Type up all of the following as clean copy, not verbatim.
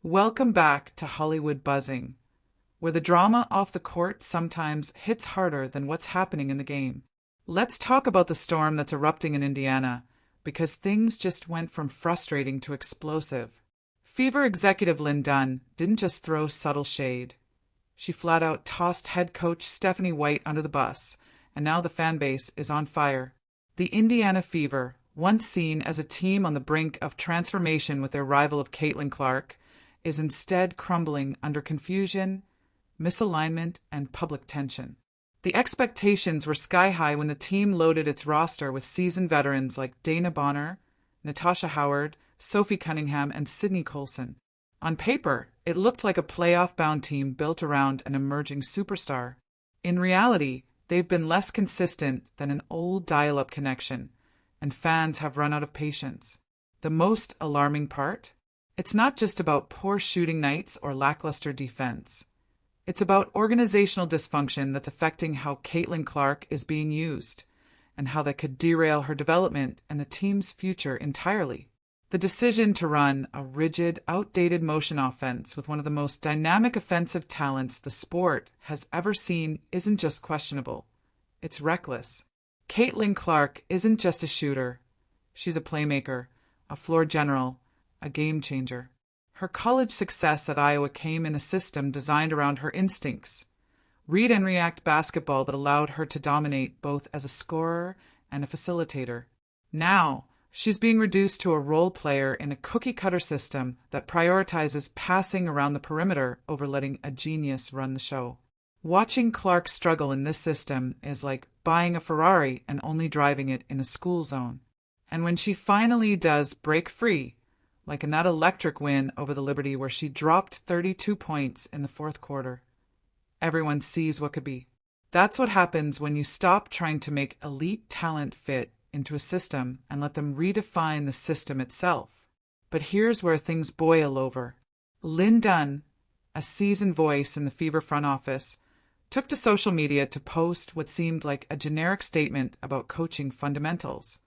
Welcome back to Hollywood Buzzing, where the drama off the court sometimes hits harder than what's happening in the game. Let's talk about the storm that's erupting in Indiana, because things just went from frustrating to explosive. Fever executive Linn Dunn didn't just throw subtle shade. She flat out tossed head coach StephanieWhite under the bus, and now the fan base is on fire. The IndianaFever, once seen as a team on the brink of transformation with their rival of CaitlinClark, is instead crumbling under confusion, misalignment, and public tension. The expectations were sky-high when the team loaded its roster with seasoned veterans like Dana Bonner, Natasha Howard, Sophie Cunningham, and Sydney Colson. On paper, it looked like a playoff-bound team built around an emerging superstar. In reality, they've been less consistent than an old dial-up connection, and fans have run out of patience. The most alarming part? It's not just about poor shooting nights or lackluster defense. It's about organizational dysfunction that's affecting how CaitlinClark is being used, and how that could derail her development and the team's future entirely. The decision to run a rigid, outdated motion offense with one of the most dynamic offensive talents the sport has ever seen isn't just questionable. It's reckless. CaitlinClark isn't just a shooter. She's a playmaker, a floor general, a game changer. Her college success at Iowa came in a system designed around her instincts, read and react basketball that allowed her to dominate both as a scorer and a facilitator. Now, she's being reduced to a role player in a cookie-cutter system that prioritizes passing around the perimeter over letting a genius run the show. Watching Clark struggle in this system is like buying a Ferrari and only driving it in a school zone. And when she finally does break free, like in that electric win over the Liberty where she dropped 32 points in the fourth quarter, everyone sees what could be. That's what happens when you stop trying to make elite talent fit into a system and let them redefine the system itself. But here's where things boil over. Linn Dunn, a seasoned voice in the Fever front office, took to social media to post what seemed like a generic statement about coaching fundamentals.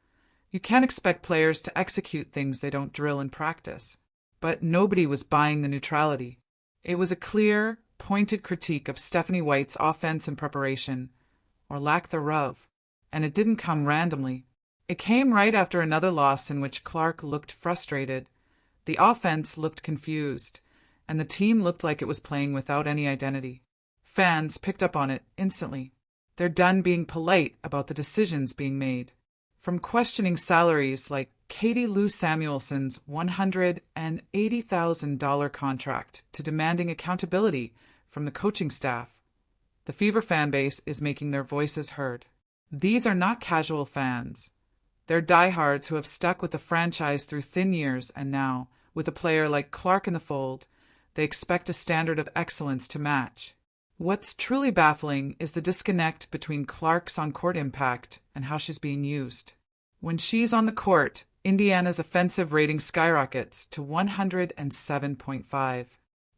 You can't expect players to execute things they don't drill in practice. But nobody was buying the neutrality. It was a clear, pointed critique of StephanieWhite's offense and preparation, or lack thereof. And it didn't come randomly. It came right after another loss in which Clark looked frustrated, the offense looked confused, and the team looked like it was playing without any identity. Fans picked up on it instantly. They're done being polite about the decisions being made. From questioning salaries like Katie Lou Samuelson's $180,000 contract to demanding accountability from the coaching staff, the Fever fan base is making their voices heard. These are not casual fans. They're diehards who have stuck with the franchise through thin years, and now, with a player like Clark in the fold, they expect a standard of excellence to match. What's truly baffling is the disconnect between Clark's on-court impact and how she's being used. When she's on the court, Indiana's offensive rating skyrockets to 107.5.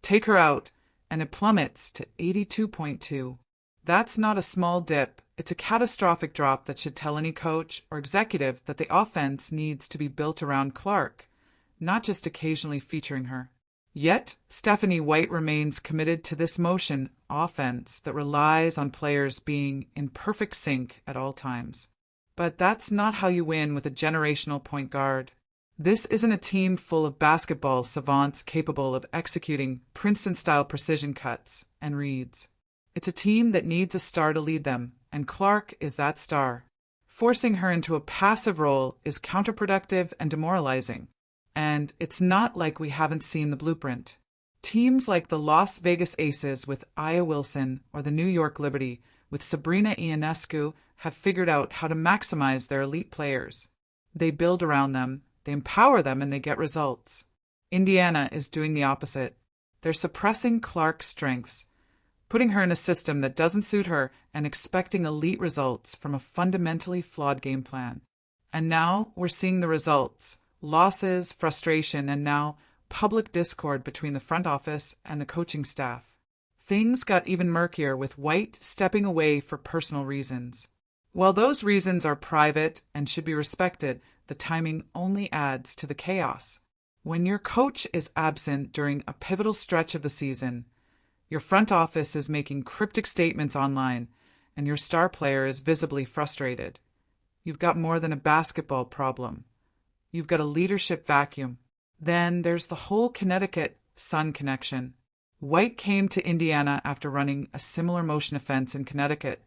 Take her out, and it plummets to 82.2. That's not a small dip. It's a catastrophic drop that should tell any coach or executive that the offense needs to be built around Clark, not just occasionally featuring her. Yet, StephanieWhite remains committed to this motion offense that relies on players being in perfect sync at all times. But that's not how you win with a generational point guard. This isn't a team full of basketball savants capable of executing Princeton-style precision cuts and reads. It's a team that needs a star to lead them, and Clark is that star. Forcing her into a passive role is counterproductive and demoralizing. And it's not like we haven't seen the blueprint. Teams like the Las Vegas Aces with Aya Wilson or the New York Liberty with Sabrina Ionescu have figured out how to maximize their elite players. They build around them, they empower them, and they get results. Indiana is doing the opposite. They're suppressing Clark's strengths, putting her in a system that doesn't suit her and expecting elite results from a fundamentally flawed game plan. And now we're seeing the results. Losses, frustration, and now public discord between the front office and the coaching staff. Things got even murkier with White stepping away for personal reasons. While those reasons are private and should be respected, the timing only adds to the chaos. When your coach is absent during a pivotal stretch of the season, your front office is making cryptic statements online, and your star player is visibly frustrated, you've got more than a basketball problem. You've got a leadership vacuum. Then there's the whole Connecticut-Sun connection. White came to Indiana after running a similar motion offense in Connecticut,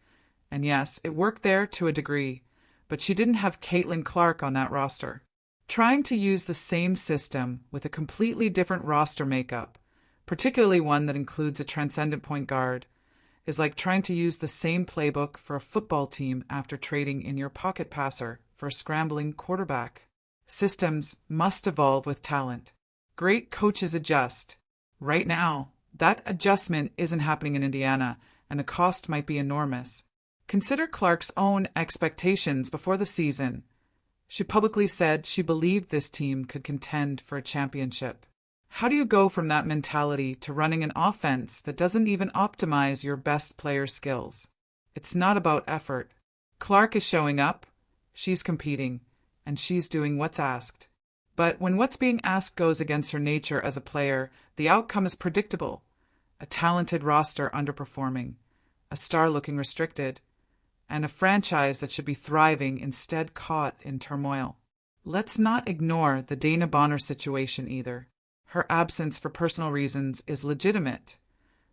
and yes, it worked there to a degree, but she didn't have CaitlinClark on that roster. Trying to use the same system with a completely different roster makeup, particularly one that includes a transcendent point guard, is like trying to use the same playbook for a football team after trading in your pocket passer for a scrambling quarterback. Systems must evolve with talent. Great coaches adjust. Right now, that adjustment isn't happening in Indiana, and the cost might be enormous. Consider Clark's own expectations before the season. She publicly said she believed this team could contend for a championship. How do you go from that mentality to running an offense that doesn't even optimize your best player skills? It's not about effort. Clark is showing up, she's competing, and she's doing what's asked. But when what's being asked goes against her nature as a player, the outcome is predictable. A talented roster underperforming, a star looking restricted, and a franchise that should be thriving instead caught in turmoil. Let's not ignore the Dana Bonner situation either. Her absence for personal reasons is legitimate,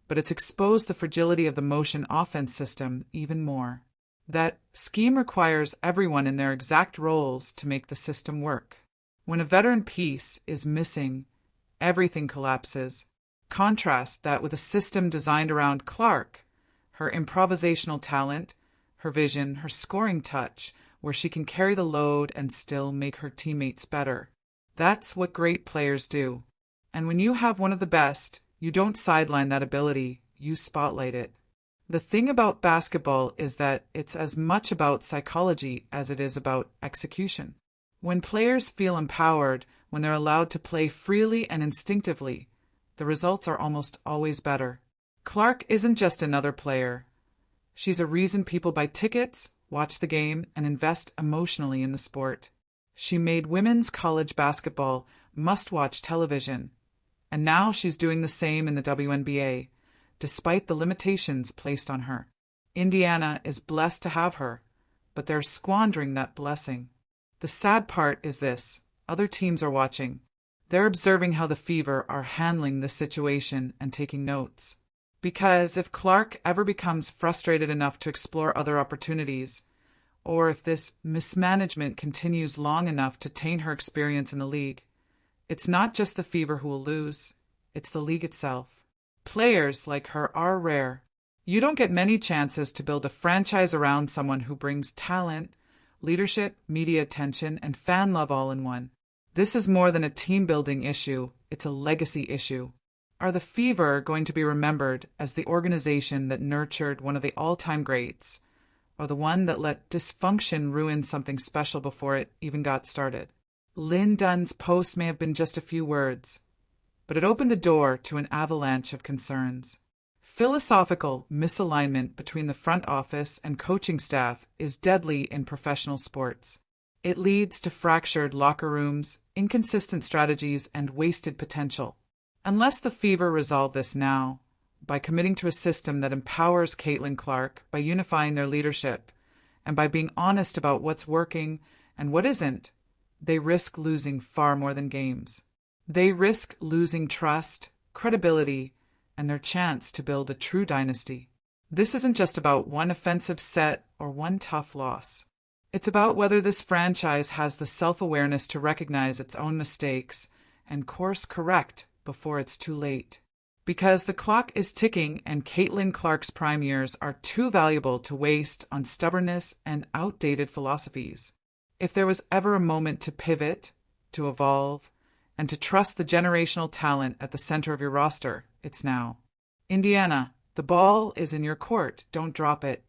but it's exposed the fragility of the motion offense system even more. That scheme requires everyone in their exact roles to make the system work. When a veteran piece is missing, everything collapses. Contrast that with a system designed around Clark, her improvisational talent, her vision, her scoring touch, where she can carry the load and still make her teammates better. That's what great players do. And when you have one of the best, you don't sideline that ability, you spotlight it. The thing about basketball is that it's as much about psychology as it is about execution. When players feel empowered, when they're allowed to play freely and instinctively, the results are almost always better. Clark isn't just another player. She's a reason people buy tickets, watch the game, and invest emotionally in the sport. She made women's college basketball must-watch television, and now she's doing the same in the WNBA, despite the limitations placed on her. Indiana is blessed to have her, but they're squandering that blessing. The sad part is this: other teams are watching. They're observing how the Fever are handling this situation and taking notes. Because if Clark ever becomes frustrated enough to explore other opportunities, or if this mismanagement continues long enough to taint her experience in the league, it's not just the Fever who will lose, it's the league itself. Players like her are rare. You don't get many chances to build a franchise around someone who brings talent, leadership, media attention, and fan love all in one. This is more than a team-building issue, it's a legacy issue. Are the Fever going to be remembered as the organization that nurtured one of the all-time greats, or the one that let dysfunction ruin something special before it even got started? Linn Dunn's post may have been just a few words, but it opened the door to an avalanche of concerns. Philosophical misalignment between the front office and coaching staff is deadly in professional sports. It leads to fractured locker rooms, inconsistent strategies, and wasted potential. Unless the Fever resolve this now, by committing to a system that empowers CaitlinClark, by unifying their leadership, and by being honest about what's working and what isn't, they risk losing far more than games. They risk losing trust, credibility, and their chance to build a true dynasty. This isn't just about one offensive set or one tough loss. It's about whether this franchise has the self-awareness to recognize its own mistakes and course correct before it's too late. Because the clock is ticking and CaitlinClark's prime years are too valuable to waste on stubbornness and outdated philosophies. If there was ever a moment to pivot, to evolve, and to trust the generational talent at the center of your roster, it's now. Indiana, the ball is in your court. Don't drop it.